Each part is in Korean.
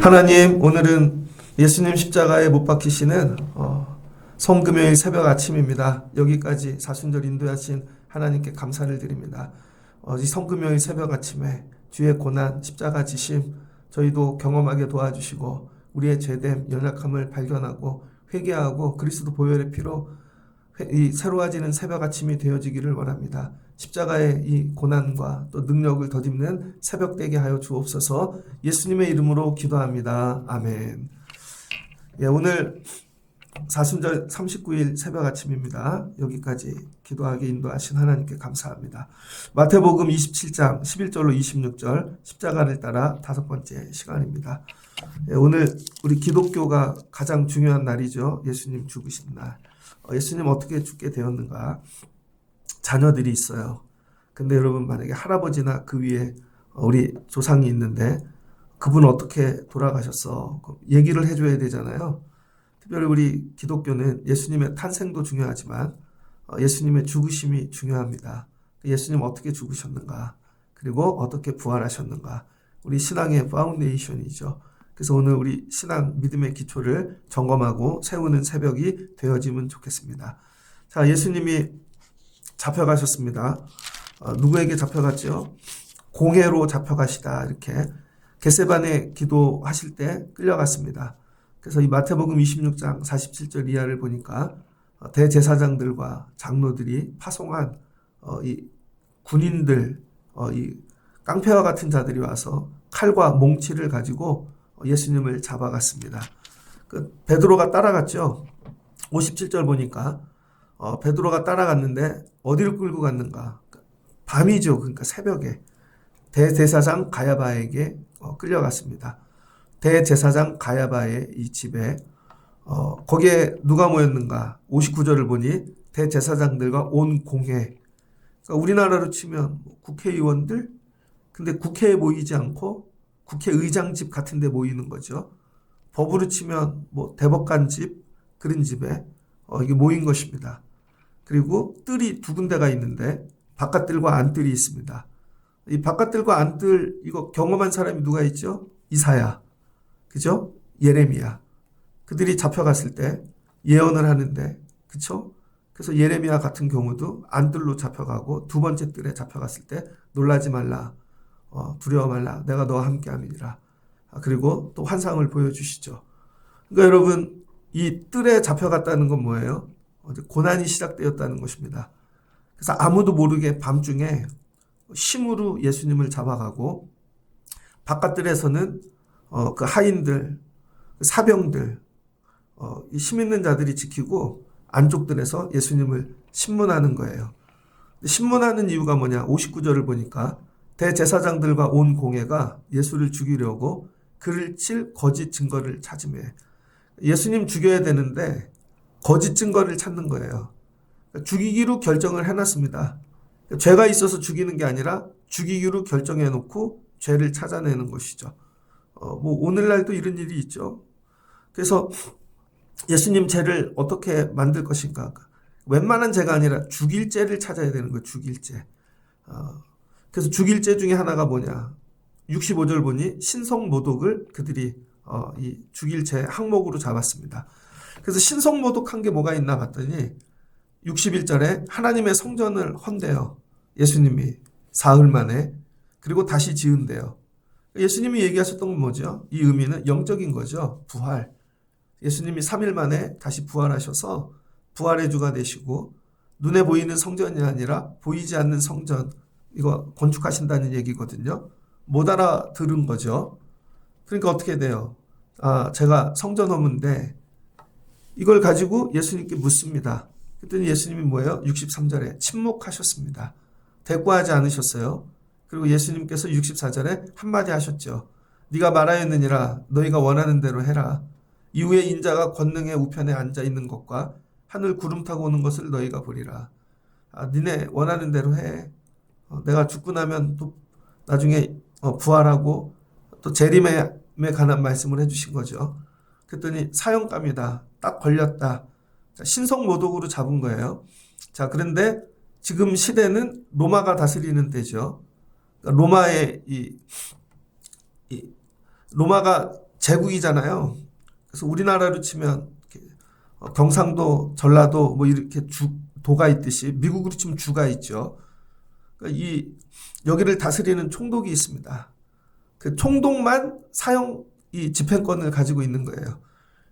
하나님, 오늘은 예수님 십자가에 못 박히시는 성금요일 새벽 아침입니다. 여기까지 사순절 인도하신 하나님께 감사를 드립니다. 이 성금요일 새벽 아침에 주의 고난, 십자가 지심 저희도 경험하게 도와주시고 우리의 죄됨, 연약함을 발견하고 회개하고 그리스도 보혈의 피로 이 새로워지는 새벽 아침이 되어지기를 원합니다. 십자가의 이 고난과 또 능력을 덧입는 새벽 되게 하여 주옵소서. 예수님의 이름으로 기도합니다. 아멘. 예, 오늘 사순절 39일 새벽 아침입니다. 여기까지 기도하게 인도하신 하나님께 감사합니다. 마태복음 27장 11절로 26절 십자가를 따라 5번째 시간입니다. 예, 오늘 우리 기독교가 가장 중요한 날이죠. 예수님 죽으신 날. 예수님 어떻게 죽게 되었는가? 자녀들이 있어요. 근데 여러분, 만약에 할아버지나 그 위에 우리 조상이 있는데 그분 어떻게 돌아가셨어? 얘기를 해줘야 되잖아요. 특별히 우리 기독교는 예수님의 탄생도 중요하지만 예수님의 죽으심이 중요합니다. 예수님 어떻게 죽으셨는가? 그리고 어떻게 부활하셨는가? 우리 신앙의 파운데이션이죠. 그래서 오늘 우리 신앙 믿음의 기초를 점검하고 세우는 새벽이 되어지면 좋겠습니다. 자, 예수님이 잡혀가셨습니다. 누구에게 잡혀갔죠? 공회로 잡혀가시다. 이렇게 겟세바네 기도하실 때 끌려갔습니다. 그래서 이 마태복음 26장 47절 이하를 보니까 대제사장들과 장로들이 파송한 이 군인들, 이 깡패와 같은 자들이 와서 칼과 몽치를 가지고 예수님을 잡아갔습니다. 베드로가 따라갔죠. 57절 보니까 베드로가 따라갔는데 어디를 끌고 갔는가? 밤이죠. 그러니까 새벽에 대제사장 가야바에게 끌려갔습니다. 대제사장 가야바의 이 집에 거기에 누가 모였는가? 59절을 보니 대제사장들과 온 공회. 그러니까 우리나라로 치면 국회의원들, 근데 국회에 모이지 않고 국회의장 집 같은 데 모이는 거죠. 법으로 치면 뭐 대법관 집, 그런 집에 이게 모인 것입니다. 그리고 뜰이 2군데가 있는데 바깥뜰과 안뜰이 있습니다. 이 바깥뜰과 안뜰 이거 경험한 사람이 누가 있죠? 이사야, 그죠? 예레미야. 그들이 잡혀갔을 때 예언을 하는데, 그쵸? 그래서 예레미야 같은 경우도 안뜰로 잡혀가고 2번째 뜰에 잡혀갔을 때 놀라지 말라. 두려워 말라. 내가 너와 함께 함이니라. 그리고 또 환상을 보여주시죠. 그러니까 여러분, 이 뜰에 잡혀갔다는 건 뭐예요? 고난이 시작되었다는 것입니다. 그래서 아무도 모르게 밤중에 심으로 예수님을 잡아가고 바깥뜰에서는 그 하인들, 사병들, 힘 있는 자들이 지키고 안쪽뜰에서 예수님을 신문하는 거예요. 신문하는 이유가 뭐냐? 59절을 보니까 대제사장들과 온 공회가 예수를 죽이려고 그를 칠 거짓 증거를 찾으며 예수님 죽여야 되는데 거짓 증거를 찾는 거예요. 죽이기로 결정을 해놨습니다. 죄가 있어서 죽이는 게 아니라 죽이기로 결정해놓고 죄를 찾아내는 것이죠. 뭐 오늘날도 이런 일이 있죠. 그래서 예수님 죄를 어떻게 만들 것인가? 웬만한 죄가 아니라 죽일 죄를 찾아야 되는 거예요. 죽일 죄. 그래서 죽일 죄 중에 하나가 뭐냐? 65절 보니 신성모독을 그들이 이 죽일 죄 항목으로 잡았습니다. 그래서 신성모독한 게 뭐가 있나 봤더니 61절에 하나님의 성전을 헌대요. 예수님이 사흘 만에. 그리고 다시 지은대요. 예수님이 얘기하셨던 건 뭐죠? 이 의미는 영적인 거죠. 부활. 예수님이 3일 만에 다시 부활하셔서 부활의 주가 되시고 눈에 보이는 성전이 아니라 보이지 않는 성전, 이거 건축하신다는 얘기거든요. 못 알아들은 거죠. 그러니까 어떻게 돼요? 제가 성전 허문데 이걸 가지고 예수님께 묻습니다. 그랬더니 예수님이 뭐예요? 63절에 침묵하셨습니다. 대꾸하지 않으셨어요. 그리고 예수님께서 64절에 한마디 하셨죠. 네가 말하였느니라. 너희가 원하는 대로 해라. 이후에 인자가 권능의 우편에 앉아 있는 것과 하늘 구름 타고 오는 것을 너희가 보리라. 니네 원하는 대로 해. 내가 죽고 나면 또 나중에 부활하고 또 재림에 관한 말씀을 해주신 거죠. 그랬더니 사형감이다. 딱 걸렸다. 신성모독으로 잡은 거예요. 자, 그런데 지금 시대는 로마가 다스리는 때죠. 그러니까 로마의 로마가 제국이잖아요. 그래서 우리나라로 치면 경상도, 전라도 뭐 이렇게 도가 있듯이 미국으로 치면 주가 있죠. 그러니까 여기를 다스리는 총독이 있습니다. 그 총독만 이 집행권을 가지고 있는 거예요.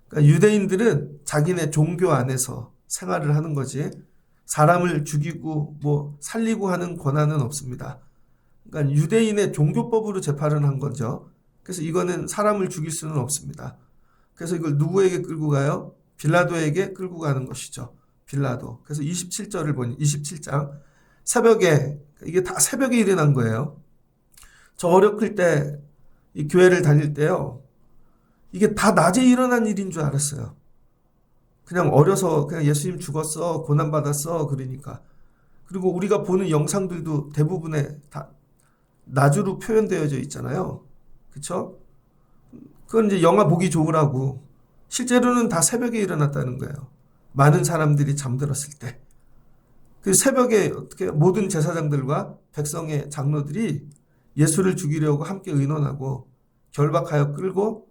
그러니까 유대인들은 자기네 종교 안에서 생활을 하는 거지 사람을 죽이고 뭐 살리고 하는 권한은 없습니다. 그러니까 유대인의 종교법으로 재판을 한 거죠. 그래서 이거는 사람을 죽일 수는 없습니다. 그래서 이걸 누구에게 끌고 가요? 빌라도에게 끌고 가는 것이죠. 빌라도. 그래서 27절을 보니 27장 새벽에 이게 다 새벽에 일어난 거예요. 저 어렸을 때 이 교회를 다닐 때요. 이게 다 낮에 일어난 일인 줄 알았어요. 그냥 어려서 그냥 예수님 죽었어, 고난받았어 그러니까. 그리고 우리가 보는 영상들도 대부분에 다 낮으로 표현되어져 있잖아요. 그렇죠? 그건 이제 영화 보기 좋으라고. 실제로는 다 새벽에 일어났다는 거예요. 많은 사람들이 잠들었을 때. 그 새벽에 어떻게 모든 제사장들과 백성의 장로들이 예수를 죽이려고 함께 의논하고 결박하여 끌고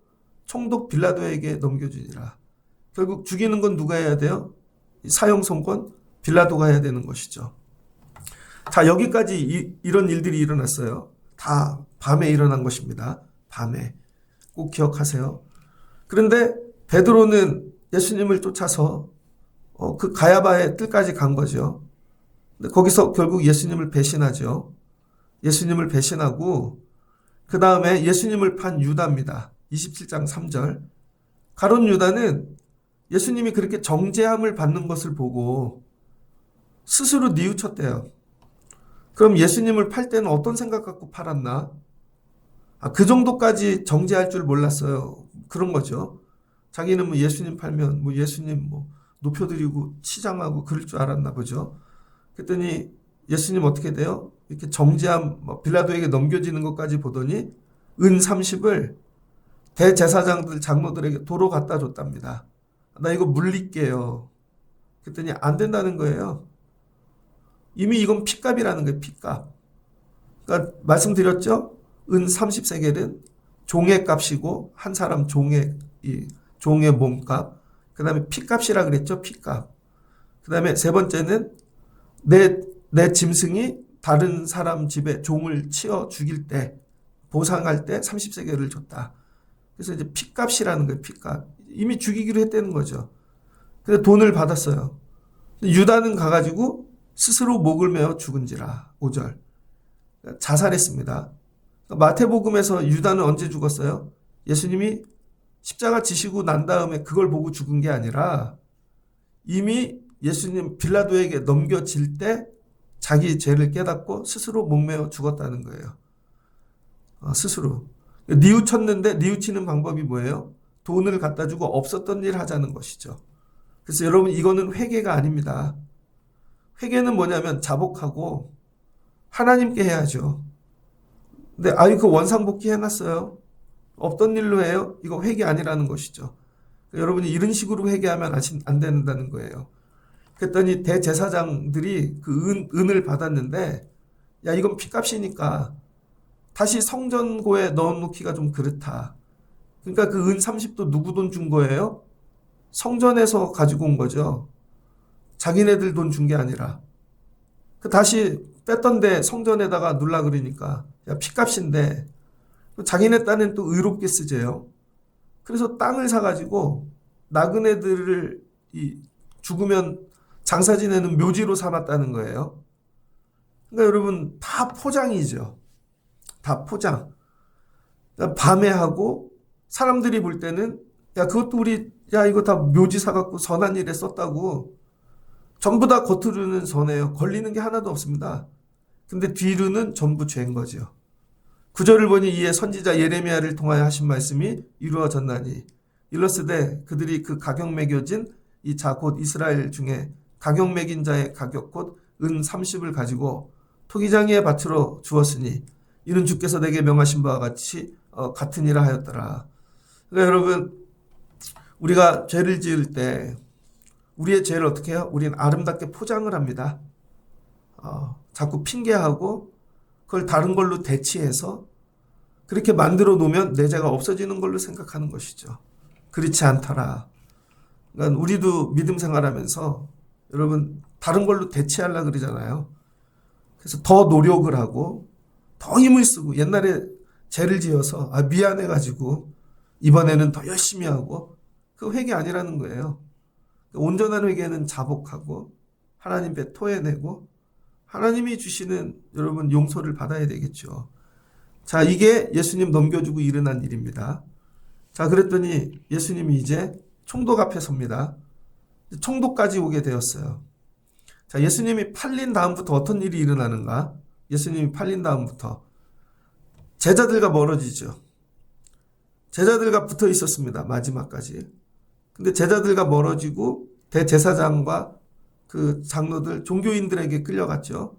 총독 빌라도에게 넘겨주니라. 결국 죽이는 건 누가 해야 돼요? 사형 선고 빌라도가 해야 되는 것이죠. 자, 여기까지 이런 일들이 일어났어요. 다 밤에 일어난 것입니다. 밤에. 꼭 기억하세요. 그런데 베드로는 예수님을 쫓아서 그 가야바의 뜰까지 간 거죠. 근데 거기서 결국 예수님을 배신하죠. 예수님을 배신하고 그 다음에 예수님을 판 유다입니다. 27장 3절. 가룟 유다는 예수님이 그렇게 정죄함을 받는 것을 보고 스스로 뉘우쳤대요. 그럼 예수님을 팔 때는 어떤 생각 갖고 팔았나? 그 정도까지 정죄할 줄 몰랐어요. 그런 거죠. 자기는 뭐 예수님 팔면 뭐 예수님 뭐 높여드리고 치장하고 그럴 줄 알았나 보죠. 그랬더니 예수님 어떻게 돼요? 이렇게 정죄함 빌라도에게 넘겨지는 것까지 보더니 은 30을 대제사장들 장로들에게 도로 갖다 줬답니다. 나 이거 물릴게요. 그랬더니 안 된다는 거예요. 이미 이건 핏값이라는 거예요. 핏값. 그러니까 말씀드렸죠? 은 30세겔은 종의 값이고 한 사람 종의 몸값. 그 다음에 핏값이라 그랬죠. 핏값. 그 다음에 세 번째는 내 짐승이 다른 사람 집에 종을 치어 죽일 때 보상할 때 30세겔을 줬다. 그래서 이제 핏값이라는 거예요. 핏값. 이미 죽이기로 했다는 거죠. 근데 돈을 받았어요. 유다는 가가지고 스스로 목을 메어 죽은지라. 5절. 자살했습니다. 마태복음에서 유다는 언제 죽었어요? 예수님이 십자가 지시고 난 다음에 그걸 보고 죽은 게 아니라 이미 예수님 빌라도에게 넘겨질 때 자기 죄를 깨닫고 스스로 목매어 죽었다는 거예요. 스스로. 뉘우쳤는데 뉘우치는 방법이 뭐예요? 돈을 갖다 주고 없었던 일 하자는 것이죠. 그래서 여러분 이거는 회개가 아닙니다. 회개는 뭐냐면 자복하고 하나님께 해야죠. 근데 그 원상복귀 해놨어요. 없던 일로 해요? 이거 회개 아니라는 것이죠. 여러분이 이런 식으로 회개하면 안 된다는 거예요. 그랬더니 대제사장들이 그 은을 받았는데 야 이건 핏값이니까 다시 성전고에 넣어놓기가 좀 그렇다. 그러니까 그 은 30도 누구 돈 준 거예요? 성전에서 가지고 온 거죠. 자기네들 돈 준 게 아니라. 다시 뺐던데 성전에다가 눌라 그러니까 야 핏값인데 자기네 딴엔 또 의롭게 쓰재요. 그래서 땅을 사가지고 나그네들을 죽으면 장사 지내는 묘지로 삼았다는 거예요. 그러니까 여러분 다 포장이죠. 다 포장. 그러니까 밤에 하고 사람들이 볼 때는 야 그것도 이거 다 묘지 사갖고 선한 일에 썼다고. 전부 다 겉으로는 선해요. 걸리는 게 하나도 없습니다. 근데 뒤로는 전부 죄인 거죠. 9절을 보니 이에 선지자 예레미야를 통하여 하신 말씀이 이루어졌나니 일러스되 그들이 그 가격 매겨진 이 자 곧 이스라엘 중에 가격 매긴 자의 가격 곧 은 30을 가지고 토기장이의 밭으로 주었으니 이는 주께서 내게 명하신 바와 같이 같으니라 하였더라. 그러니까 여러분 우리가 죄를 지을 때 우리의 죄를 어떻게 해요? 우리는 아름답게 포장을 합니다. 자꾸 핑계하고 그걸 다른 걸로 대치해서 그렇게 만들어 놓으면 내 죄가 없어지는 걸로 생각하는 것이죠. 그렇지 않더라. 그러니까 우리도 믿음 생활하면서 여러분 다른 걸로 대체하려고 그러잖아요. 그래서 더 노력을 하고 더 힘을 쓰고 옛날에 죄를 지어서 미안해가지고 이번에는 더 열심히 하고 그 회개 아니라는 거예요. 온전한 회개는 자복하고 하나님 배 토해내고 하나님이 주시는 여러분 용서를 받아야 되겠죠. 자, 이게 예수님 넘겨주고 일어난 일입니다. 자, 그랬더니 예수님이 이제 총독 앞에 섭니다. 총독까지 오게 되었어요. 자, 예수님이 팔린 다음부터 어떤 일이 일어나는가? 예수님이 팔린 다음부터 제자들과 멀어지죠. 제자들과 붙어 있었습니다. 마지막까지. 근데 제자들과 멀어지고 대제사장과 그 장로들, 종교인들에게 끌려갔죠.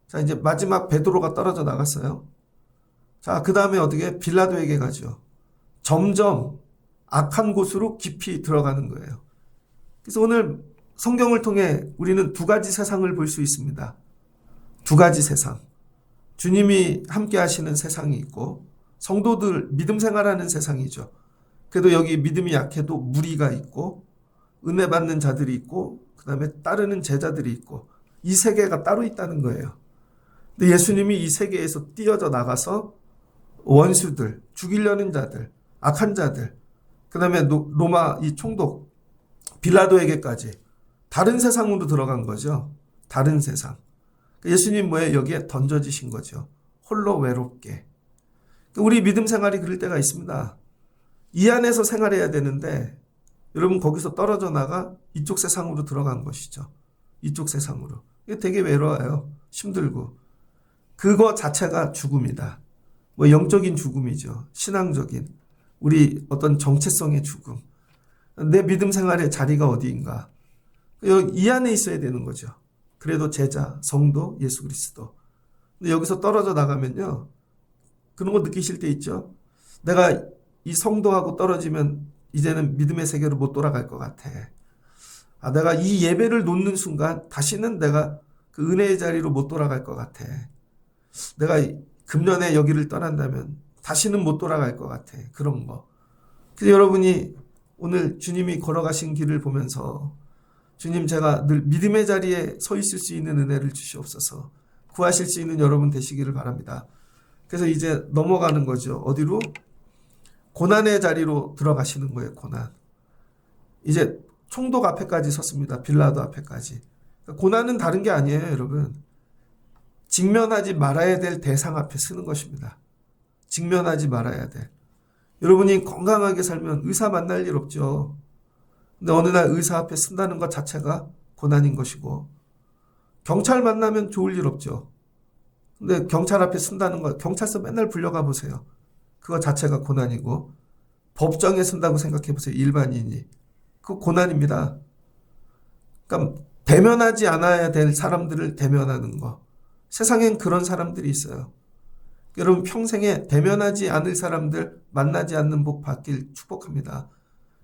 자, 이제 마지막 베드로가 떨어져 나갔어요. 자, 그 다음에 어떻게? 빌라도에게 가죠. 점점 악한 곳으로 깊이 들어가는 거예요. 그래서 오늘 성경을 통해 우리는 두 가지 세상을 볼 수 있습니다. 두 가지 세상. 주님이 함께 하시는 세상이 있고 성도들 믿음 생활하는 세상이죠. 그래도 여기 믿음이 약해도 무리가 있고 은혜 받는 자들이 있고 그 다음에 따르는 제자들이 있고 이 세계가 따로 있다는 거예요. 근데 예수님이 이 세계에서 뛰어져 나가서 원수들, 죽이려는 자들, 악한 자들, 그 다음에 로마 이 총독 빌라도에게까지 다른 세상으로 들어간 거죠. 다른 세상. 예수님 뭐에 여기에 던져지신 거죠. 홀로 외롭게. 우리 믿음 생활이 그럴 때가 있습니다. 이 안에서 생활해야 되는데 여러분 거기서 떨어져 나가 이쪽 세상으로 들어간 것이죠. 이쪽 세상으로. 이게 되게 외로워요. 힘들고. 그거 자체가 죽음이다. 뭐 영적인 죽음이죠. 신앙적인 우리 어떤 정체성의 죽음. 내 믿음 생활의 자리가 어디인가. 이 안에 있어야 되는 거죠. 그래도 제자, 성도, 예수 그리스도. 근데 여기서 떨어져 나가면요. 그런 거 느끼실 때 있죠. 내가 이 성도하고 떨어지면 이제는 믿음의 세계로 못 돌아갈 것 같아. 내가 이 예배를 놓는 순간 다시는 내가 그 은혜의 자리로 못 돌아갈 것 같아. 내가 금년에 여기를 떠난다면 다시는 못 돌아갈 것 같아. 그런 거. 그래서 여러분이 오늘 주님이 걸어가신 길을 보면서 주님 제가 늘 믿음의 자리에 서 있을 수 있는 은혜를 주시옵소서. 구하실 수 있는 여러분 되시기를 바랍니다. 그래서 이제 넘어가는 거죠. 어디로? 고난의 자리로 들어가시는 거예요. 고난. 이제 총독 앞에까지 섰습니다. 빌라도 앞에까지. 고난은 다른 게 아니에요. 여러분. 직면하지 말아야 될 대상 앞에 서는 것입니다. 직면하지 말아야 될. 여러분이 건강하게 살면 의사 만날 일 없죠. 근데 어느 날 의사 앞에 쓴다는 것 자체가 고난인 것이고 경찰 만나면 좋을 일 없죠. 근데 경찰 앞에 쓴다는 것, 경찰서 맨날 불려가 보세요. 그거 자체가 고난이고 법정에 쓴다고 생각해 보세요. 일반인이. 그거 고난입니다. 그러니까 대면하지 않아야 될 사람들을 대면하는 거. 세상엔 그런 사람들이 있어요. 여러분 평생에 대면하지 않을 사람들 만나지 않는 복 받길 축복합니다.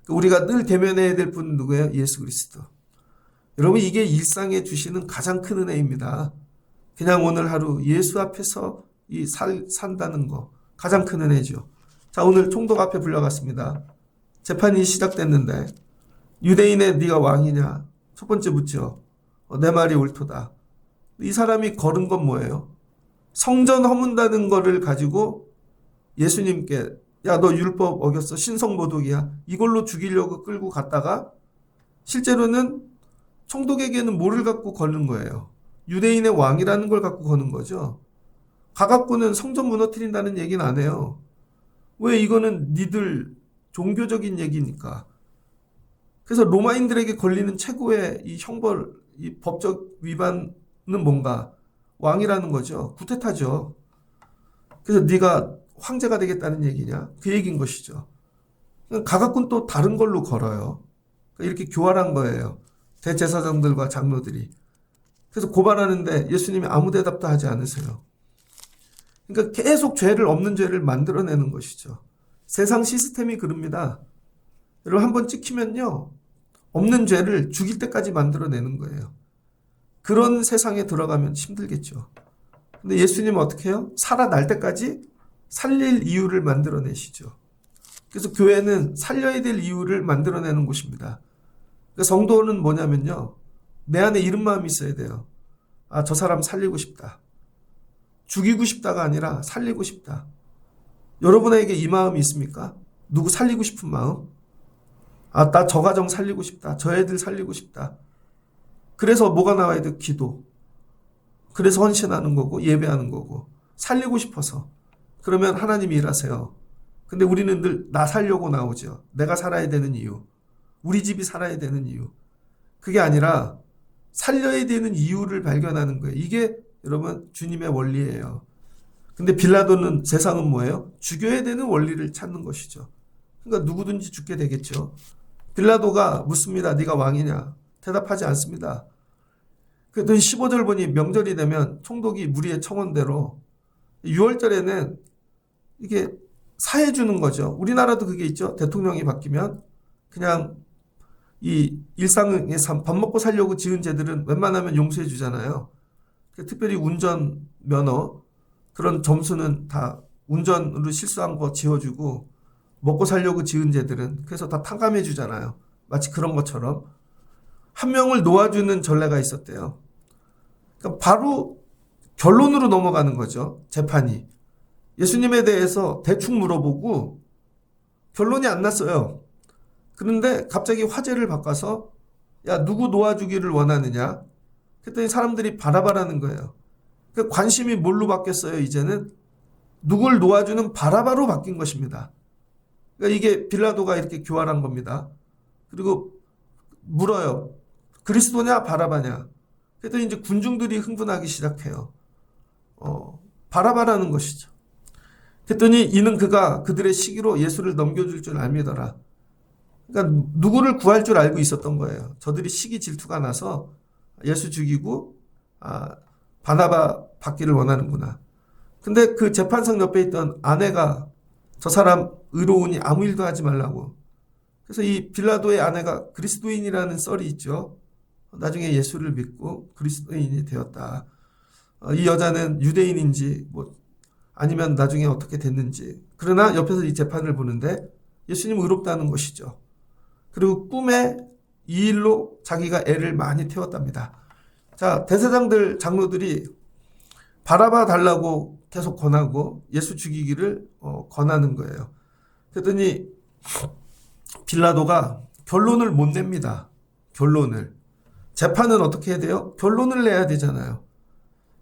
우리가 늘 대면해야 될 분은 누구예요? 예수 그리스도. 여러분 이게 일상에 주시는 가장 큰 은혜입니다. 그냥 오늘 하루 예수 앞에서 산다는 거 가장 큰 은혜죠. 자, 오늘 총독 앞에 불려갔습니다. 재판이 시작됐는데 유대인의 네가 왕이냐? 첫 번째 묻죠. 내 말이 옳도다. 이 사람이 걸은 건 뭐예요? 성전 허문다는 거를 가지고 예수님께 야, 너 율법 어겼어. 신성모독이야. 이걸로 죽이려고 끌고 갔다가 실제로는 총독에게는 뭐를 갖고 거는 거예요? 유대인의 왕이라는 걸 갖고 거는 거죠. 가갖고는 성전 무너뜨린다는 얘기는 안 해요. 왜? 이거는 니들 종교적인 얘기니까. 그래서 로마인들에게 걸리는 최고의 이 형벌, 이 법적 위반은 뭔가? 왕이라는 거죠. 구테타죠. 그래서 네가 황제가 되겠다는 얘기냐? 그 얘기인 것이죠. 가갖고는 또 다른 걸로 걸어요. 이렇게 교활한 거예요. 대제사장들과 장로들이. 그래서 고발하는데 예수님이 아무 대답도 하지 않으세요. 그러니까 계속 죄를 없는 죄를 만들어내는 것이죠. 세상 시스템이 그럽니다. 여러분 한번 찍히면요. 없는 죄를 죽일 때까지 만들어내는 거예요. 그런 세상에 들어가면 힘들겠죠. 근데 예수님은 어떻게 해요? 살아날 때까지 살릴 이유를 만들어내시죠. 그래서 교회는 살려야 될 이유를 만들어내는 곳입니다. 그러니까 성도는 뭐냐면요. 내 안에 이런 마음이 있어야 돼요. 아, 저 사람 살리고 싶다. 죽이고 싶다가 아니라 살리고 싶다. 여러분에게 이 마음이 있습니까? 누구 살리고 싶은 마음? 아, 나 저 가정 살리고 싶다. 저 애들 살리고 싶다. 그래서 뭐가 나와야 돼? 기도. 그래서 헌신하는 거고 예배하는 거고 살리고 싶어서. 그러면 하나님이 일하세요. 근데 우리는 늘 나 살려고 나오죠. 내가 살아야 되는 이유. 우리 집이 살아야 되는 이유. 그게 아니라 살려야 되는 이유를 발견하는 거예요. 이게 여러분 주님의 원리예요. 근데 빌라도는 세상은 뭐예요? 죽여야 되는 원리를 찾는 것이죠. 그러니까 누구든지 죽게 되겠죠. 빌라도가 묻습니다. 네가 왕이냐? 대답하지 않습니다. 그랬더니 15절 보니 명절이 되면 총독이 무리의 청원대로 6월절에는 이게 사해 주는 거죠. 우리나라도 그게 있죠. 대통령이 바뀌면 그냥 이 일상에서 밥 먹고 살려고 지은 죄들은 웬만하면 용서해 주잖아요. 특별히 운전 면허 그런 점수는 다 운전으로 실수한 거 지워주고 먹고 살려고 지은 죄들은 그래서 다 탕감해 주잖아요. 마치 그런 것처럼 한 명을 놓아주는 전례가 있었대요. 그러니까 바로 결론으로 넘어가는 거죠. 재판이. 예수님에 대해서 대충 물어보고 결론이 안 났어요. 그런데 갑자기 화제를 바꿔서 야, 누구 놓아주기를 원하느냐? 그랬더니 사람들이 바라바라는 거예요. 그 관심이 뭘로 바뀌었어요? 이제는 누굴 놓아주는 바라바로 바뀐 것입니다. 그러니까 이게 빌라도가 이렇게 교활한 겁니다. 그리고 물어요. 그리스도냐 바라바냐? 그랬더니 이제 군중들이 흥분하기 시작해요. 바라바라는 것이죠. 그랬더니 이는 그가 그들의 시기로 예수를 넘겨줄 줄 알미더라. 그러니까 누구를 구할 줄 알고 있었던 거예요. 저들이 시기 질투가 나서 예수 죽이고 바나바 받기를 원하는구나. 근데 그 재판석 옆에 있던 아내가 저 사람 의로우니 아무 일도 하지 말라고. 그래서 이 빌라도의 아내가 그리스도인이라는 썰이 있죠. 나중에 예수를 믿고 그리스도인이 되었다. 이 여자는 유대인인지 뭐 아니면 나중에 어떻게 됐는지. 그러나 옆에서 이 재판을 보는데 예수님 의롭다는 것이죠. 그리고 꿈에 이 일로 자기가 애를 많이 태웠답니다. 자, 대제사장들 장로들이 바라봐 달라고 계속 권하고 예수 죽이기를 권하는 거예요. 그랬더니 빌라도가 결론을 못 냅니다. 결론을. 재판은 어떻게 해야 돼요? 결론을 내야 되잖아요.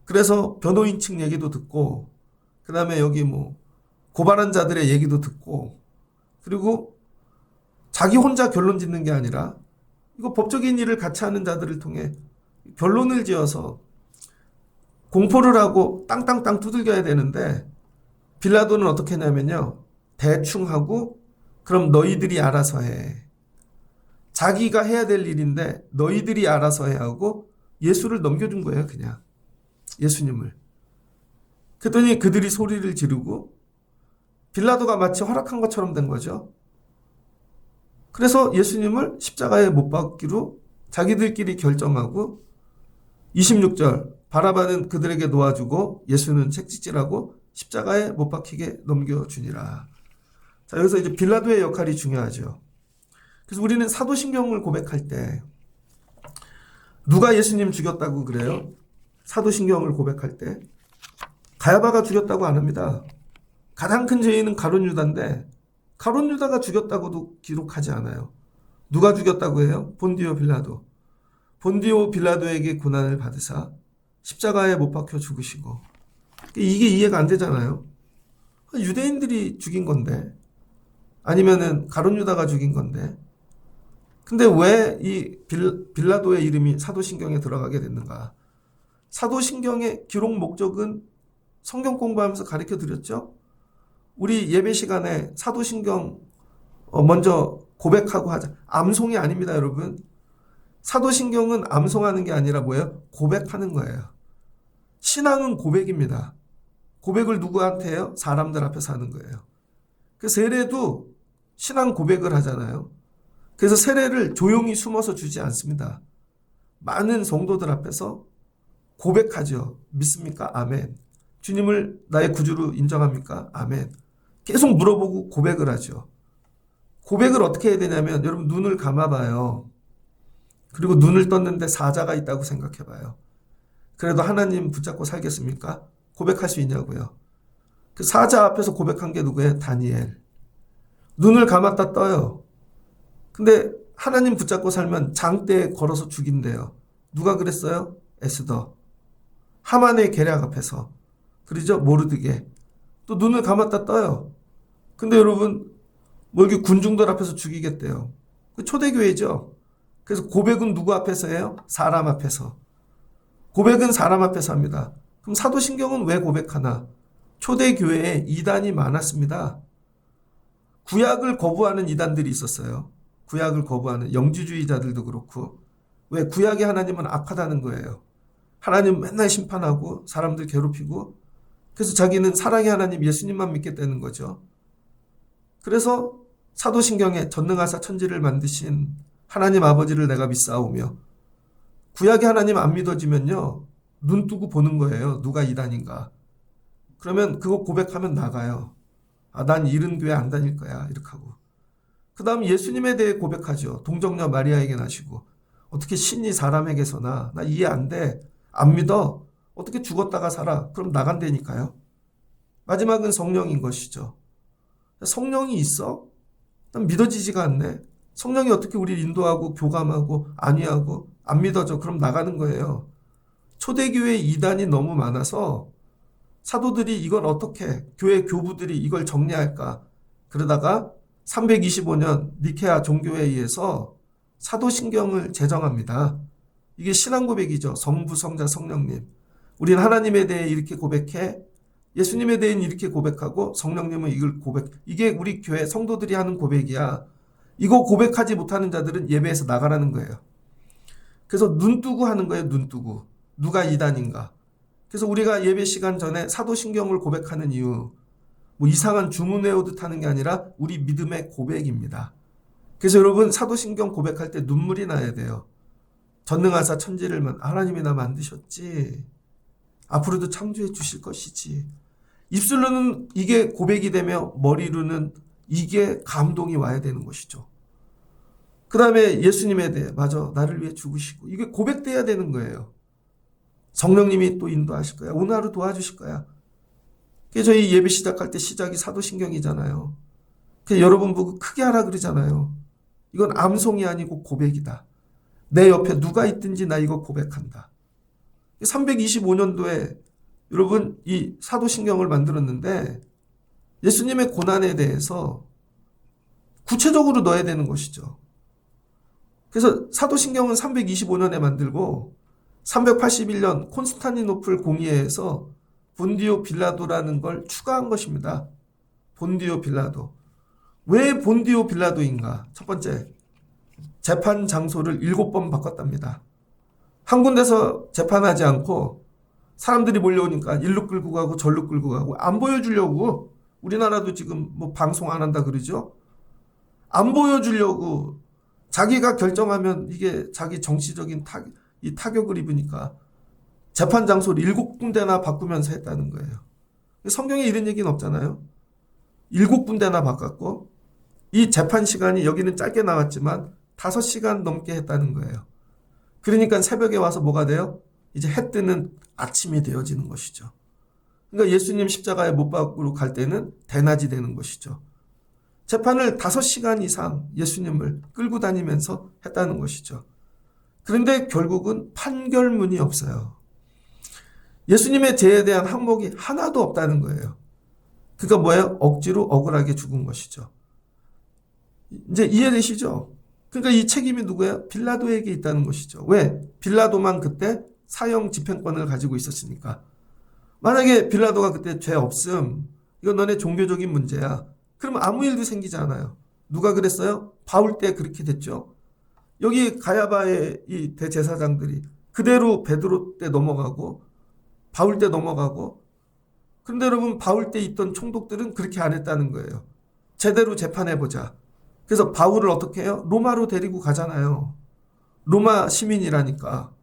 그래서 변호인 측 얘기도 듣고 그 다음에 여기 뭐 고발한 자들의 얘기도 듣고 그리고 자기 혼자 결론 짓는 게 아니라 이거 법적인 일을 같이 하는 자들을 통해 결론을 지어서 공포를 하고 땅땅땅 두들겨야 되는데 빌라도는 어떻게 했냐면요. 대충 하고 그럼 너희들이 알아서 해. 자기가 해야 될 일인데 너희들이 알아서 해야 하고 예수를 넘겨준 거예요. 그냥 예수님을. 그랬더니 그들이 소리를 지르고 빌라도가 마치 허락한 것처럼 된 거죠. 그래서 예수님을 십자가에 못 박기로 자기들끼리 결정하고 26절 바라바는 그들에게 놓아주고 예수는 책찍질하고 십자가에 못 박히게 넘겨주니라. 자, 여기서 이제 빌라도의 역할이 중요하죠. 그래서 우리는 사도신경을 고백할 때 누가 예수님 죽였다고 그래요? 사도신경을 고백할 때 가야바가 죽였다고 안 합니다. 가장 큰 죄인은 가룟 유다인데 가룟 유다가 죽였다고도 기록하지 않아요. 누가 죽였다고 해요? 본디오 빌라도. 본디오 빌라도에게 고난을 받으사 십자가에 못 박혀 죽으시고 이게 이해가 안 되잖아요. 유대인들이 죽인 건데 아니면은 가룟 유다가 죽인 건데 근데 왜 이 빌라도의 이름이 사도신경에 들어가게 됐는가? 사도신경의 기록 목적은 성경 공부하면서 가르쳐 드렸죠. 우리 예배 시간에 사도신경 먼저 고백하고 하자. 암송이 아닙니다, 여러분. 사도신경은 암송하는 게 아니라 뭐예요? 고백하는 거예요. 신앙은 고백입니다. 고백을 누구한테 해요? 사람들 앞에서 하는 거예요. 그 세례도 신앙 고백을 하잖아요. 그래서 세례를 조용히 숨어서 주지 않습니다. 많은 성도들 앞에서 고백하죠. 믿습니까? 아멘. 주님을 나의 구주로 인정합니까? 아멘. 계속 물어보고 고백을 하죠. 고백을 어떻게 해야 되냐면 여러분 눈을 감아봐요. 그리고 눈을 떴는데 사자가 있다고 생각해봐요. 그래도 하나님 붙잡고 살겠습니까? 고백할 수 있냐고요. 그 사자 앞에서 고백한 게 누구예요? 다니엘. 눈을 감았다 떠요. 근데 하나님 붙잡고 살면 장대에 걸어서 죽인대요. 누가 그랬어요? 에스더. 하만의 계략 앞에서. 그러죠? 모르드게. 또 눈을 감았다 떠요. 근데 여러분 뭐 여기 군중들 앞에서 죽이겠대요. 그 초대교회죠. 그래서 고백은 누구 앞에서 해요? 사람 앞에서. 고백은 사람 앞에서 합니다. 그럼 사도신경은 왜 고백하나? 초대교회에 이단이 많았습니다. 구약을 거부하는 이단들이 있었어요. 구약을 거부하는 영지주의자들도 그렇고. 왜? 구약의 하나님은 악하다는 거예요. 하나님 맨날 심판하고 사람들 괴롭히고 그래서 자기는 사랑의 하나님 예수님만 믿겠다는 거죠. 그래서 사도신경에 전능하사 천지를 만드신 하나님 아버지를 내가 믿사오며 구약의 하나님 안 믿어지면요. 눈 뜨고 보는 거예요. 누가 이단인가. 그러면 그거 고백하면 나가요. 아, 난 이른 교회 안 다닐 거야. 이렇게 하고. 그 다음 예수님에 대해 고백하죠. 동정녀 마리아에게 나시고. 어떻게 신이 사람에게서나. 나 이해 안 돼. 안 믿어. 어떻게 죽었다가 살아. 그럼 나간다니까요. 마지막은 성령인 것이죠. 성령이 있어? 난 믿어지지가 않네. 성령이 어떻게 우리를 인도하고 교감하고 안위하고 안 믿어져. 그럼 나가는 거예요. 초대교회 이단이 너무 많아서 사도들이 이걸 어떻게 교회 교부들이 이걸 정리할까. 그러다가 325년 니케아 종교회에 의해서 사도신경을 제정합니다. 이게 신앙 고백이죠. 성부, 성자, 성령님. 우리는 하나님에 대해 이렇게 고백해. 예수님에 대해는 이렇게 고백하고 성령님은 이걸 고백. 이게 우리 교회 성도들이 하는 고백이야. 이거 고백하지 못하는 자들은 예배에서 나가라는 거예요. 그래서 눈 뜨고 하는 거예요. 눈 뜨고. 누가 이단인가. 그래서 우리가 예배 시간 전에 사도신경을 고백하는 이유. 뭐 이상한 주문 외우듯 하는 게 아니라 우리 믿음의 고백입니다. 그래서 여러분 사도신경 고백할 때 눈물이 나야 돼요. 전능하사 천지를 하나님이 나 만드셨지. 앞으로도 창조해 주실 것이지. 입술로는 이게 고백이 되며 머리로는 이게 감동이 와야 되는 것이죠. 그 다음에 예수님에 대해 맞아 나를 위해 죽으시고 이게 고백돼야 되는 거예요. 성령님이 또 인도하실 거야. 오늘 하루 도와주실 거야. 그래서 저희 예배 시작할 때 시작이 사도신경이잖아요. 그래서 여러분 보고 크게 하라 그러잖아요. 이건 암송이 아니고 고백이다. 내 옆에 누가 있든지 나 이거 고백한다. 325년도에 여러분 이 사도신경을 만들었는데 예수님의 고난에 대해서 구체적으로 넣어야 되는 것이죠. 그래서 사도신경은 325년에 만들고 381년 콘스탄티노플 공의회에서 본디오 빌라도라는 걸 추가한 것입니다. 본디오 빌라도. 왜 본디오 빌라도인가? 첫 번째, 재판 장소를 7번 바꿨답니다. 한 군데서 재판하지 않고 사람들이 몰려오니까 일로 끌고 가고 절로 끌고 가고 안 보여주려고 우리나라도 지금 뭐 방송 안 한다 그러죠. 안 보여주려고 자기가 결정하면 이게 자기 정치적인 타격을 입으니까 재판 장소를 7군데나 바꾸면서 했다는 거예요. 성경에 이런 얘기는 없잖아요. 7군데나 바꿨고 이 재판 시간이 여기는 짧게 나왔지만 5시간 넘게 했다는 거예요. 그러니까 새벽에 와서 뭐가 돼요? 이제 해 뜨는 아침이 되어지는 것이죠. 그러니까 예수님 십자가에 못 박으러 갈 때는 대낮이 되는 것이죠. 재판을 5시간 이상 예수님을 끌고 다니면서 했다는 것이죠. 그런데 결국은 판결문이 없어요. 예수님의 죄에 대한 항목이 하나도 없다는 거예요. 그러니까 뭐예요? 억지로 억울하게 죽은 것이죠. 이제 이해되시죠? 그러니까 이 책임이 누구예요? 빌라도에게 있다는 것이죠. 왜? 빌라도만 그때 사형 집행권을 가지고 있었으니까. 만약에 빌라도가 그때 죄 없음, 이건 너네 종교적인 문제야. 그러면 아무 일도 생기지 않아요. 누가 그랬어요? 바울 때 그렇게 됐죠. 여기 가야바의 이 대제사장들이 그대로 베드로 때 넘어가고 바울 때 넘어가고, 그런데 여러분 바울 때 있던 총독들은 그렇게 안 했다는 거예요. 제대로 재판해보자. 그래서 바울을 어떻게 해요? 로마로 데리고 가잖아요. 로마 시민이라니까.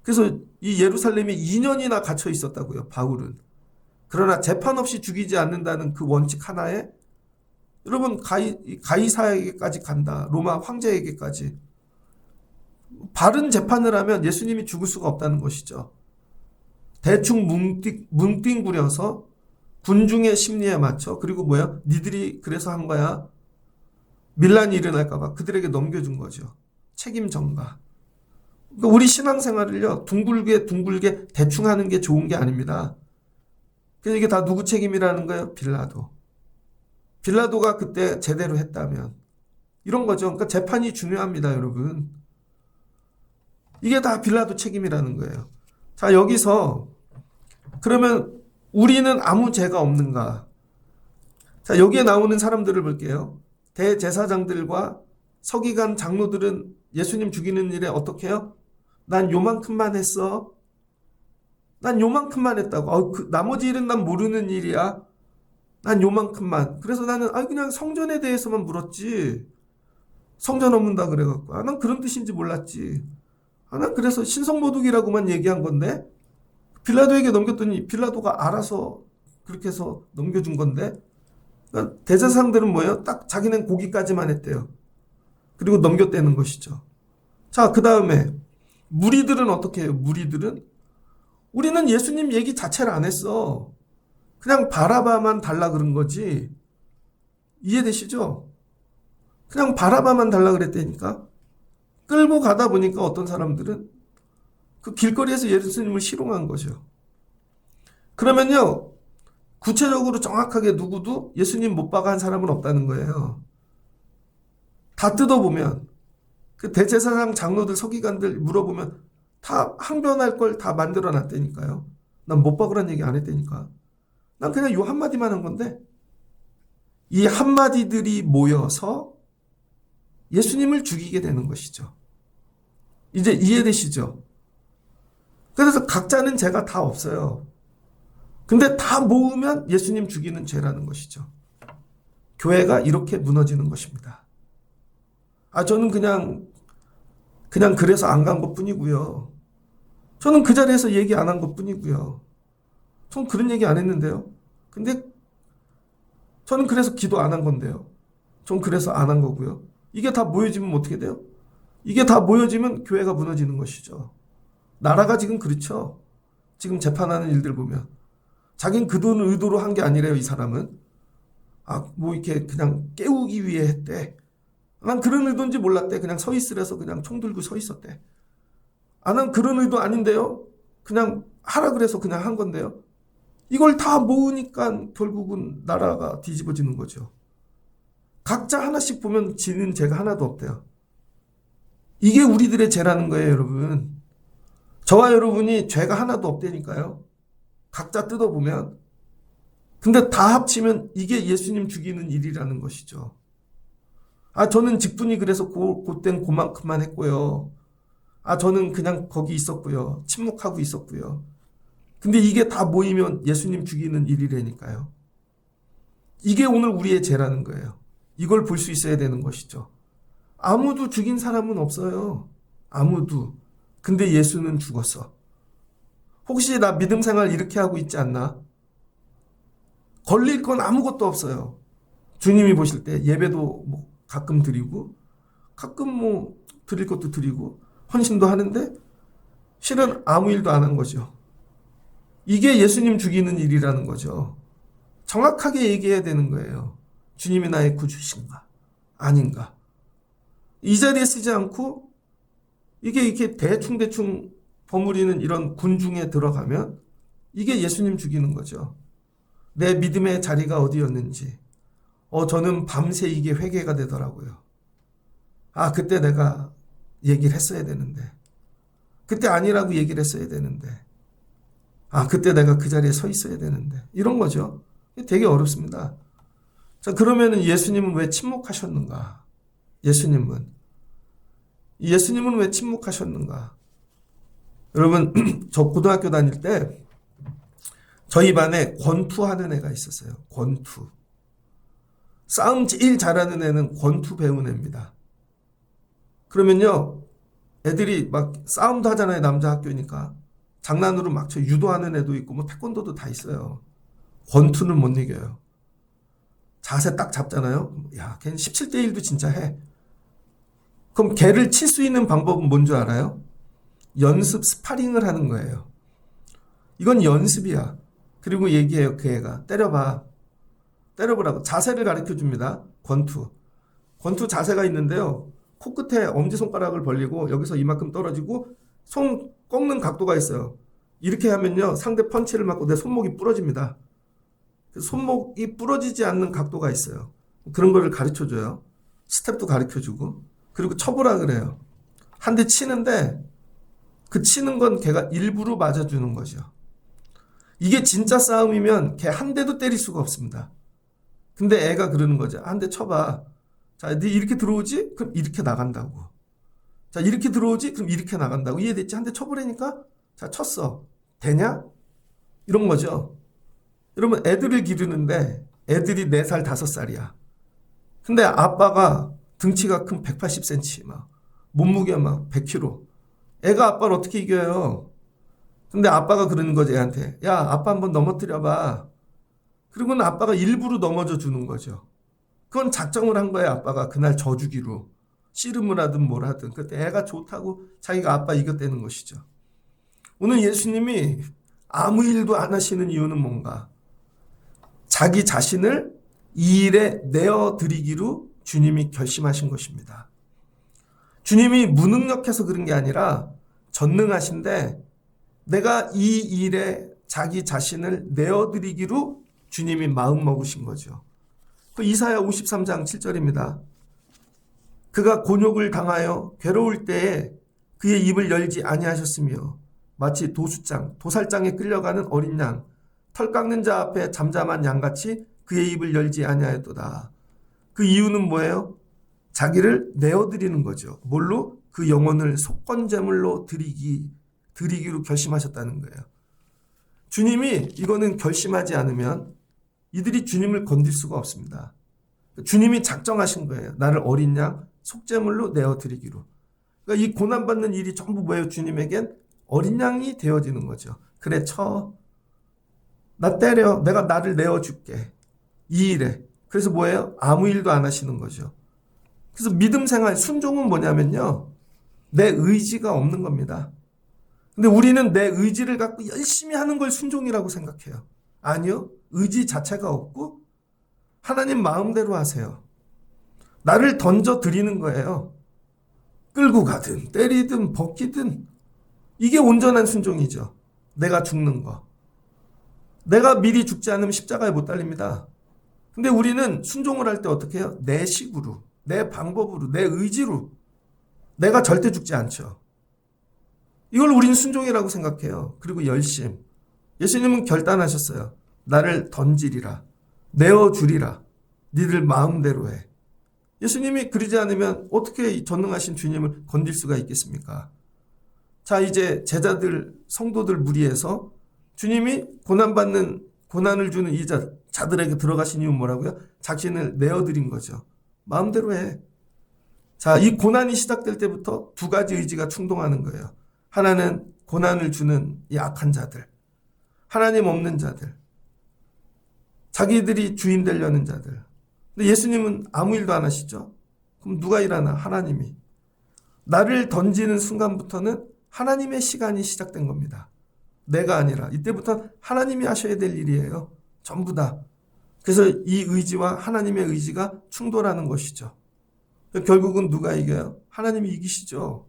그래서 이 예루살렘에 2년이나 갇혀 있었다고요, 바울은. 그러나 재판 없이 죽이지 않는다는 그 원칙 하나에 여러분 가이사에게까지 간다. 로마 황제에게까지. 바른 재판을 하면 예수님이 죽을 수가 없다는 것이죠. 대충 뭉뚱그려서 군중의 심리에 맞춰 그리고 뭐야? 니들이 그래서 한 거야. 밀란이 일어날까 봐 그들에게 넘겨준 거죠. 책임 전가. 그러니까 우리 신앙생활을요. 둥글게 대충 하는 게 좋은 게 아닙니다. 그래서 이게 다 누구 책임이라는 거예요? 빌라도. 빌라도가 그때 제대로 했다면 이런 거죠. 그러니까 재판이 중요합니다, 여러분. 이게 다 빌라도 책임이라는 거예요. 자, 여기서 그러면 우리는 아무 죄가 없는가? 자, 여기에 나오는 사람들을 볼게요. 대제사장들과 서기관 장로들은 예수님 죽이는 일에 어떻게 해요? 난 요만큼만 했어. 난 요만큼만 했다고. 나머지 일은 난 모르는 일이야. 난 요만큼만. 그래서 나는 그냥 성전에 대해서만 물었지. 성전 없는다 그래갖고. 난 그런 뜻인지 몰랐지. 난 그래서 신성모독이라고만 얘기한 건데 빌라도에게 넘겼더니 빌라도가 알아서 그렇게 해서 넘겨준 건데 그러니까 대제사장들은 뭐예요? 딱 자기는 고기까지만 했대요. 그리고 넘겼다는 것이죠. 자, 그 다음에 무리들은 어떻게 해요? 무리들은 우리는 예수님 얘기 자체를 안 했어. 그냥 바라바만 달라 그런 거지. 이해되시죠? 그냥 바라바만 달라 그랬다니까. 끌고 가다 보니까 어떤 사람들은 그 길거리에서 예수님을 희롱한 거죠. 그러면요, 구체적으로 정확하게 누구도 예수님 못 박아 한 사람은 없다는 거예요. 다 뜯어보면 그 대제사장 장로들 서기관들 물어보면 다 항변할 걸 다 만들어 놨다니까요. 난 못 박으란 얘기 안 했다니까. 난 그냥 요 한마디만 한 건데 이 한마디들이 모여서 예수님을 죽이게 되는 것이죠. 이제 이해되시죠? 그래서 각자는 죄가 다 없어요. 근데 다 모으면 예수님 죽이는 죄라는 것이죠. 교회가 이렇게 무너지는 것입니다. 저는 그냥 그래서 안 간 것 뿐이고요. 저는 그 자리에서 얘기 안 한 것 뿐이고요. 전 그런 얘기 안 했는데요. 근데 저는 그래서 기도 안 한 건데요. 전 그래서 안 한 거고요. 이게 다 모여지면 어떻게 돼요? 이게 다 모여지면 교회가 무너지는 것이죠. 나라가 지금 그렇죠. 지금 재판하는 일들 보면. 자긴 그 돈을 의도로 한 게 아니래요, 이 사람은. 뭐 이렇게 그냥 깨우기 위해 했대. 난 그런 의도인지 몰랐대. 그냥 서 있으래서 그냥 총 들고 서 있었대. 난 그런 의도 아닌데요. 그냥 하라 그래서 그냥 한 건데요. 이걸 다 모으니까 결국은 나라가 뒤집어지는 거죠. 각자 하나씩 보면 지는 죄가 하나도 없대요. 이게 우리들의 죄라는 거예요, 여러분. 저와 여러분이 죄가 하나도 없다니까요. 각자 뜯어보면. 근데 다 합치면 이게 예수님 죽이는 일이라는 것이죠. 저는 직분이 그래서 그땐 그만큼만 했고요. 저는 그냥 거기 있었고요. 침묵하고 있었고요. 근데 이게 다 모이면 예수님 죽이는 일이라니까요. 이게 오늘 우리의 죄라는 거예요. 이걸 볼 수 있어야 되는 것이죠. 아무도 죽인 사람은 없어요. 아무도. 근데 예수는 죽었어. 혹시 나 믿음 생활 이렇게 하고 있지 않나? 걸릴 건 아무것도 없어요. 주님이 보실 때 예배도 뭐 가끔 드리고 가끔 뭐 드릴 것도 드리고 헌신도 하는데 실은 아무 일도 안 한 거죠. 이게 예수님 죽이는 일이라는 거죠. 정확하게 얘기해야 되는 거예요. 주님이 나의 구주신가? 아닌가? 이 자리에 쓰지 않고 이게 이렇게 대충 버무리는 이런 군중에 들어가면 이게 예수님 죽이는 거죠. 내 믿음의 자리가 어디였는지. 저는 밤새 이게 회개가 되더라고요. 그때 내가 얘기를 했어야 되는데. 그때 아니라고 얘기를 했어야 되는데. 그때 내가 그 자리에 서 있어야 되는데. 이런 거죠. 되게 어렵습니다. 자, 그러면은 예수님은 왜 침묵하셨는가? 예수님은 왜 침묵하셨는가? 여러분, 저 고등학교 다닐 때 저희 반에 권투하는 애가 있었어요. 권투. 싸움 제일 잘하는 애는 권투 배운 애입니다. 그러면요, 애들이 막 싸움도 하잖아요. 남자 학교니까. 장난으로 막 저 유도하는 애도 있고 뭐 태권도도 다 있어요. 권투는 못 이겨요. 자세 딱 잡잖아요. 야, 걔는 17대 1도 진짜 해. 그럼 걔를 칠 수 있는 방법은 뭔 줄 알아요? 연습 스파링을 하는 거예요. 이건 연습이야. 그리고 얘기해요. 그 애가 때려봐. 때려보라고. 자세를 가르쳐 줍니다. 권투. 권투 자세가 있는데요. 코끝에 엄지손가락을 벌리고 여기서 이만큼 떨어지고 손 꺾는 각도가 있어요. 이렇게 하면요. 상대 펀치를 맞고 내 손목이 부러집니다. 손목이 부러지지 않는 각도가 있어요. 그런 거를 가르쳐 줘요. 스텝도 가르쳐 주고. 그리고 쳐보라 그래요. 한 대 치는데 그 치는 건 걔가 일부러 맞아주는 거죠. 이게 진짜 싸움이면 걔 한 대도 때릴 수가 없습니다. 근데 애가 그러는 거죠. 한 대 쳐봐. 자, 네 이렇게 들어오지? 그럼 이렇게 나간다고. 자, 이렇게 들어오지? 그럼 이렇게 나간다고. 이해됐지? 한 대 쳐보라니까? 자, 쳤어. 되냐? 이런 거죠. 여러분, 애들을 기르는데 애들이 4살, 5살이야. 근데 아빠가 등치가 큰 180cm, 막, 몸무게 막 100kg. 애가 아빠를 어떻게 이겨요? 근데 아빠가 그러는 거지, 애한테. 야, 아빠 한번 넘어뜨려봐. 그리고는 아빠가 일부러 넘어져 주는 거죠. 그건 작정을 한 거예요, 아빠가. 그날 져주기로. 씨름을 하든 뭘 하든. 그때 애가 좋다고 자기가 아빠 이겼다는 것이죠. 오늘 예수님이 아무 일도 안 하시는 이유는 뭔가? 자기 자신을 이 일에 내어드리기로 주님이 결심하신 것입니다. 주님이 무능력해서 그런 게 아니라 전능하신데 내가 이 일에 자기 자신을 내어드리기로 주님이 마음 먹으신 거죠. 그 이사야 53장 7절입니다. 그가 곤욕을 당하여 괴로울 때에 그의 입을 열지 아니하셨으며 마치 도살장에 끌려가는 어린 양, 털 깎는 자 앞에 잠잠한 양같이 그의 입을 열지 아니하였도다. 그 이유는 뭐예요? 자기를 내어드리는 거죠. 뭘로? 그 영혼을 속건제물로 드리기로 결심하셨다는 거예요. 주님이 이거는 결심하지 않으면 이들이 주님을 건들 수가 없습니다. 주님이 작정하신 거예요. 나를 어린 양 속죄물로 내어드리기로. 그러니까 이 고난받는 일이 전부 뭐예요? 주님에겐 어린 양이 되어지는 거죠. 그래, 쳐. 나 때려. 내가 나를 내어줄게. 이 일에. 그래서 뭐예요? 아무 일도 안 하시는 거죠. 그래서 믿음 생활, 순종은 뭐냐면요. 내 의지가 없는 겁니다. 근데 우리는 내 의지를 갖고 열심히 하는 걸 순종이라고 생각해요. 아니요. 의지 자체가 없고 하나님 마음대로 하세요. 나를 던져 드리는 거예요. 끌고 가든 때리든 벗기든 이게 온전한 순종이죠. 내가 죽는 거. 내가 미리 죽지 않으면 십자가에 못 달립니다. 근데 우리는 순종을 할 때 어떻게 해요? 내 식으로, 내 방법으로, 내 의지로. 내가 절대 죽지 않죠. 이걸 우리는 순종이라고 생각해요. 그리고 열심. 예수님은 결단하셨어요. 나를 던지리라. 내어주리라. 니들 마음대로 해. 예수님이 그러지 않으면 어떻게 전능하신 주님을 건들 수가 있겠습니까? 자, 이제 제자들, 성도들 무리해서 주님이 고난을 주는 이 자들에게 들어가신 이유는 뭐라고요? 자신을 내어드린 거죠. 마음대로 해. 자, 이 고난이 시작될 때부터 두 가지 의지가 충동하는 거예요. 하나는 고난을 주는 이 악한 자들, 하나님 없는 자들, 자기들이 주인 되려는 자들. 근데 예수님은 아무 일도 안 하시죠. 그럼 누가 일하나? 하나님이. 나를 던지는 순간부터는 하나님의 시간이 시작된 겁니다. 내가 아니라. 이때부터 하나님이 하셔야 될 일이에요. 전부 다. 그래서 이 의지와 하나님의 의지가 충돌하는 것이죠. 결국은 누가 이겨요? 하나님이 이기시죠.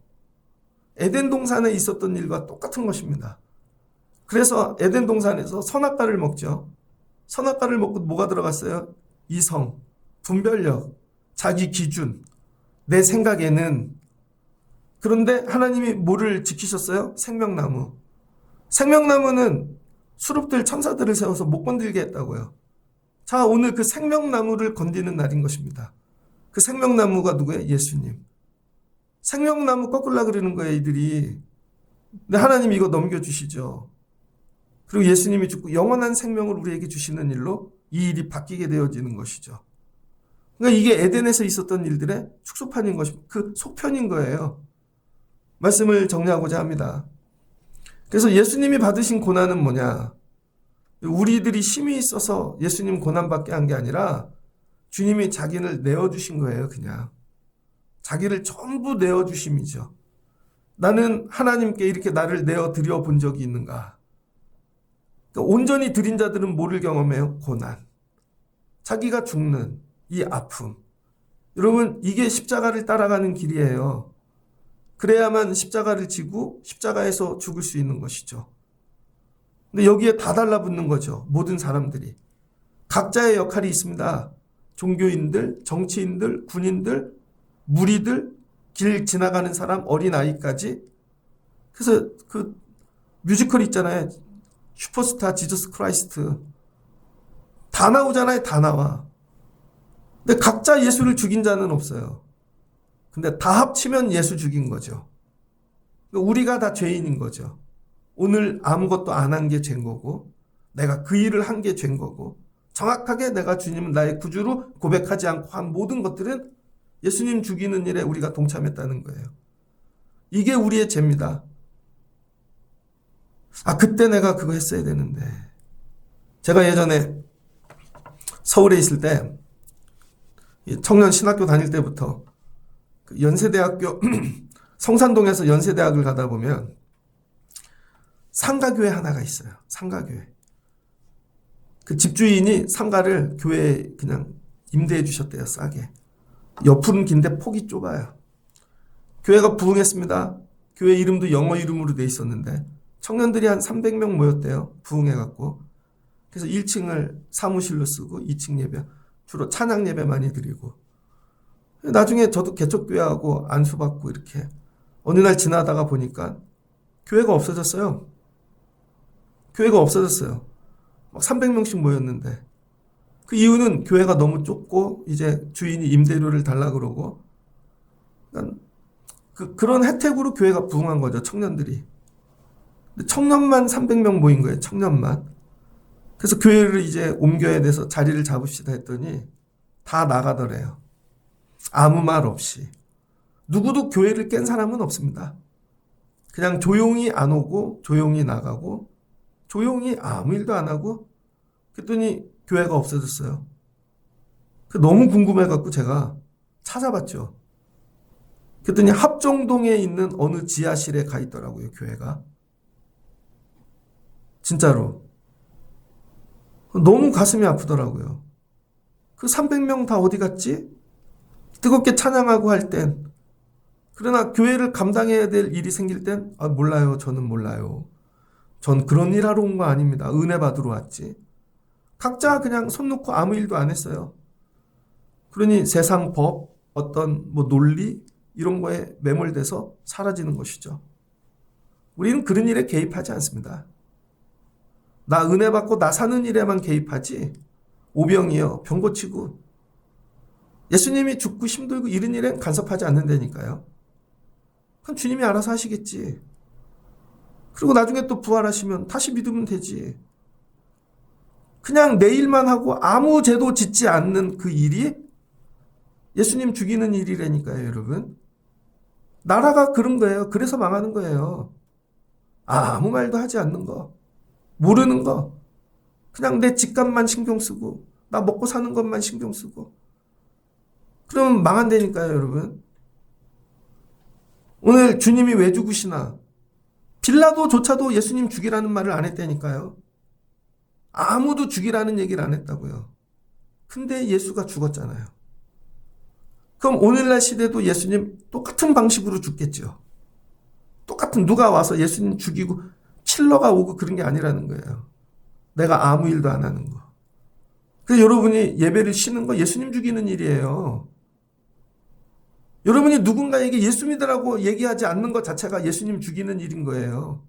에덴 동산에 있었던 일과 똑같은 것입니다. 그래서 에덴 동산에서 선악과를 먹죠. 선악과를 먹고 뭐가 들어갔어요? 이성, 분별력, 자기 기준, 내 생각에는. 그런데 하나님이 뭐를 지키셨어요? 생명나무. 생명나무는 수룹들 천사들을 세워서 못 건들게 했다고요. 자, 오늘 그 생명나무를 건드리는 날인 것입니다. 그 생명나무가 누구예요? 예수님. 생명나무 꺾으려고 그러는 거예요, 이들이. 근데 하나님이 이거 넘겨주시죠. 그리고 예수님이 죽고 영원한 생명을 우리에게 주시는 일로 이 일이 바뀌게 되어지는 것이죠. 그러니까 이게 에덴에서 있었던 일들의 축소판인 것입니다. 그 속편인 거예요. 말씀을 정리하고자 합니다. 그래서 예수님이 받으신 고난은 뭐냐? 우리들이 힘이 있어서 예수님 고난받게 한 게 아니라 주님이 자기를 내어주신 거예요. 그냥 자기를 전부 내어주심이죠. 나는 하나님께 이렇게 나를 내어드려 본 적이 있는가? 그러니까 온전히 드린 자들은 뭐를 경험해요? 고난. 자기가 죽는 이 아픔. 여러분, 이게 십자가를 따라가는 길이에요. 그래야만 십자가를 지고 십자가에서 죽을 수 있는 것이죠. 근데 여기에 다 달라붙는 거죠. 모든 사람들이. 각자의 역할이 있습니다. 종교인들, 정치인들, 군인들, 무리들, 길 지나가는 사람, 어린아이까지. 그래서 그 뮤지컬 있잖아요. 슈퍼스타 지저스 크라이스트. 다 나오잖아요. 다 나와. 근데 각자 예수를 죽인 자는 없어요. 근데 다 합치면 예수 죽인 거죠. 우리가 다 죄인인 거죠. 오늘 아무것도 안 한 게 죄인 거고, 내가 그 일을 한 게 죄인 거고, 정확하게 내가 주님은 나의 구주로 고백하지 않고 한 모든 것들은 예수님 죽이는 일에 우리가 동참했다는 거예요. 이게 우리의 죄입니다. 그때 내가 그거 했어야 되는데. 제가 예전에 서울에 있을 때, 청년 신학교 다닐 때부터 연세대학교 성산동에서 연세대학을 가다 보면 상가교회 하나가 있어요. 상가교회. 그 집주인이 상가를 교회에 그냥 임대해 주셨대요. 싸게. 옆은 긴데 폭이 좁아요. 교회가 부흥했습니다. 교회 이름도 영어 이름으로 돼 있었는데 청년들이 한 300명 모였대요. 부흥해갖고. 그래서 1층을 사무실로 쓰고 2층 예배, 주로 찬양 예배 많이 드리고. 나중에 저도 개척교회하고 안수받고 이렇게 어느 날 지나다가 보니까 교회가 없어졌어요. 교회가 없어졌어요. 막 300명씩 모였는데 그 이유는 교회가 너무 좁고 이제 주인이 임대료를 달라 그러고 그러니까 그런 혜택으로 교회가 부흥한 거죠. 청년들이. 근데 청년만 300명 모인 거예요. 청년만. 그래서 교회를 이제 옮겨야 돼서 자리를 잡읍시다 했더니 다 나가더래요. 아무 말 없이. 누구도 교회를 깬 사람은 없습니다. 그냥 조용히 안 오고 조용히 나가고 조용히 아무 일도 안 하고 그랬더니 교회가 없어졌어요. 너무 궁금해갖고 제가 찾아봤죠. 그랬더니 합정동에 있는 어느 지하실에 가 있더라고요. 교회가. 진짜로. 너무 가슴이 아프더라고요. 그 300명 다 어디 갔지? 뜨겁게 찬양하고 할 땐. 그러나 교회를 감당해야 될 일이 생길 땐 몰라요. 저는 몰라요. 전 그런 일 하러 온 거 아닙니다. 은혜 받으러 왔지. 각자 그냥 손 놓고 아무 일도 안 했어요. 그러니 세상 법, 어떤 논리 이런 거에 매몰돼서 사라지는 것이죠. 우리는 그런 일에 개입하지 않습니다. 나 은혜 받고 나 사는 일에만 개입하지. 오병이요. 병 고치고. 예수님이 죽고 힘들고 이런 일엔 간섭하지 않는다니까요. 그럼 주님이 알아서 하시겠지. 그리고 나중에 또 부활하시면 다시 믿으면 되지. 그냥 내 일만 하고 아무 죄도 짓지 않는 그 일이 예수님 죽이는 일이라니까요, 여러분. 나라가 그런 거예요. 그래서 망하는 거예요. 아무 말도 하지 않는 거. 모르는 거. 그냥 내 집값만 신경 쓰고 나 먹고 사는 것만 신경 쓰고 그러면 망한다니까요, 여러분. 오늘 주님이 왜 죽으시나? 빌라도조차도 예수님 죽이라는 말을 안 했다니까요. 아무도 죽이라는 얘기를 안 했다고요. 근데 예수가 죽었잖아요. 그럼 오늘날 시대도 예수님 똑같은 방식으로 죽겠죠. 똑같은 누가 와서 예수님 죽이고 킬러가 오고 그런 게 아니라는 거예요. 내가 아무 일도 안 하는 거. 그래서 여러분이 예배를 쉬는 거 예수님 죽이는 일이에요. 여러분이 누군가에게 예수 믿으라고 얘기하지 않는 것 자체가 예수님 죽이는 일인 거예요.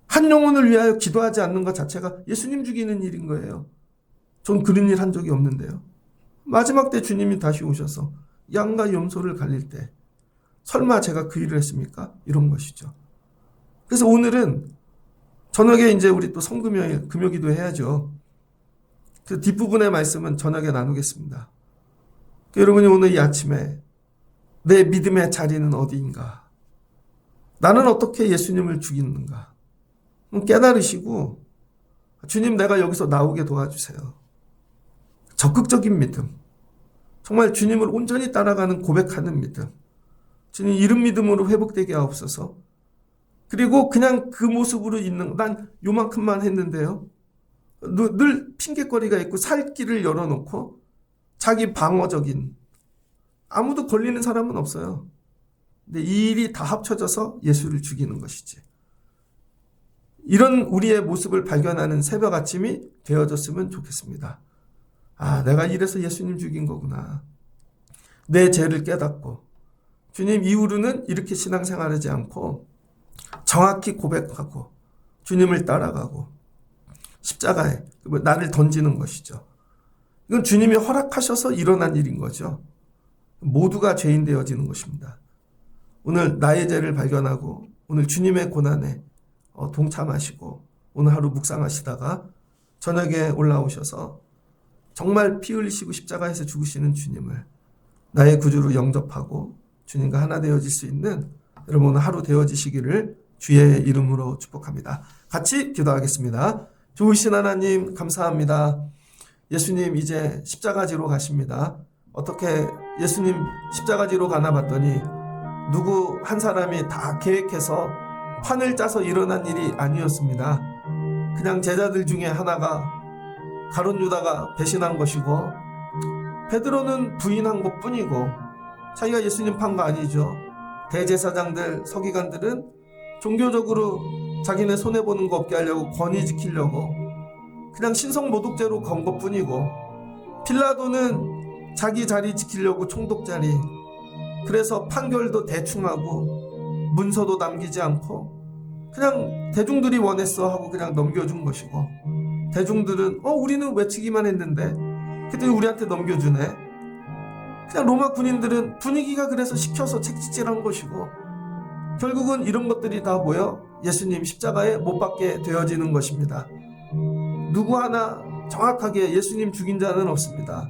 한 영혼을 위하여 기도하지 않는 것 자체가 예수님 죽이는 일인 거예요. 전 그런 일 한 적이 없는데요. 마지막 때 주님이 다시 오셔서 양과 염소를 갈릴 때 설마 제가 그 일을 했습니까? 이런 것이죠. 그래서 오늘은 저녁에 이제 우리 또 성금요일 금요기도 해야죠. 그 뒷부분의 말씀은 저녁에 나누겠습니다. 여러분이 오늘 이 아침에 내 믿음의 자리는 어디인가? 나는 어떻게 예수님을 죽이는가? 깨달으시고 주님, 내가 여기서 나오게 도와주세요. 적극적인 믿음, 정말 주님을 온전히 따라가는 고백하는 믿음, 주님 이런 믿음으로 회복되게 하옵소서. 그리고 그냥 그 모습으로 있는, 난 요만큼만 했는데요, 늘 핑계거리가 있고 살 길을 열어놓고 자기 방어적인, 아무도 걸리는 사람은 없어요. 근데 이 일이 다 합쳐져서 예수를 죽이는 것이지. 이런 우리의 모습을 발견하는 새벽 아침이 되어졌으면 좋겠습니다. 아, 내가 이래서 예수님 죽인 거구나. 내 죄를 깨닫고 주님 이후로는 이렇게 신앙생활하지 않고 정확히 고백하고 주님을 따라가고 십자가에 나를 던지는 것이죠. 이건 주님이 허락하셔서 일어난 일인 거죠. 모두가 죄인 되어지는 것입니다. 오늘 나의 죄를 발견하고 오늘 주님의 고난에 동참하시고 오늘 하루 묵상하시다가 저녁에 올라오셔서 정말 피 흘리시고 십자가에서 죽으시는 주님을 나의 구주로 영접하고 주님과 하나 되어질 수 있는 여러분 오늘 하루 되어지시기를 주의 이름으로 축복합니다. 같이 기도하겠습니다. 좋으신 하나님 감사합니다. 예수님 이제 십자가지로 가십니다. 어떻게 예수님 십자가지로 가나 봤더니 누구 한 사람이 다 계획해서 판을 짜서 일어난 일이 아니었습니다. 그냥 제자들 중에 하나가 가룟 유다가 배신한 것이고 베드로는 부인한 것뿐이고 자기가 예수님 판 거 아니죠. 대제사장들 서기관들은 종교적으로 자기네 손해보는 거 없게 하려고 권위 지키려고 그냥 신성모독죄로 건 것뿐이고 빌라도는 자기 자리 지키려고 총독자리, 그래서 판결도 대충하고 문서도 남기지 않고 그냥 대중들이 원했어 하고 그냥 넘겨준 것이고 대중들은 우리는 외치기만 했는데 그때 우리한테 넘겨주네. 그냥 로마 군인들은 분위기가 그래서 시켜서 책찍질한 것이고 결국은 이런 것들이 다 모여 예수님 십자가에 못 박게 되어지는 것입니다. 누구 하나 정확하게 예수님 죽인 자는 없습니다.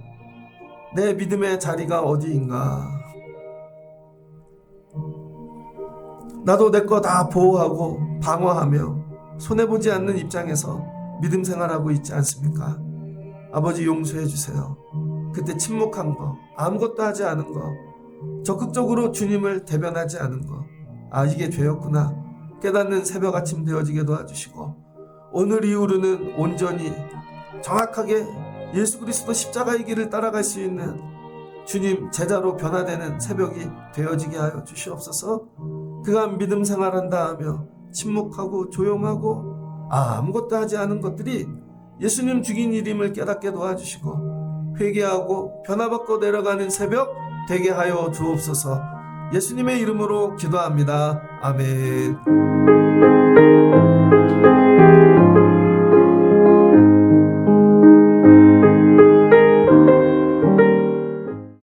내 믿음의 자리가 어디인가? 나도 내 거 다 보호하고 방어하며 손해보지 않는 입장에서 믿음 생활하고 있지 않습니까? 아버지 용서해 주세요. 그때 침묵한 거, 아무것도 하지 않은 거, 적극적으로 주님을 대변하지 않은 거, 이게 죄였구나 깨닫는 새벽 아침 되어지게 도와주시고 오늘 이후로는 온전히 정확하게 예수 그리스도 십자가의 길을 따라갈 수 있는 주님 제자로 변화되는 새벽이 되어지게 하여 주시옵소서. 그간 믿음 생활한다 하며 침묵하고 조용하고 아무것도 하지 않은 것들이 예수님 죽인 일임을 깨닫게 도와주시고 회개하고 변화받고 내려가는 새벽 되게 하여 주옵소서. 예수님의 이름으로 기도합니다. 아멘.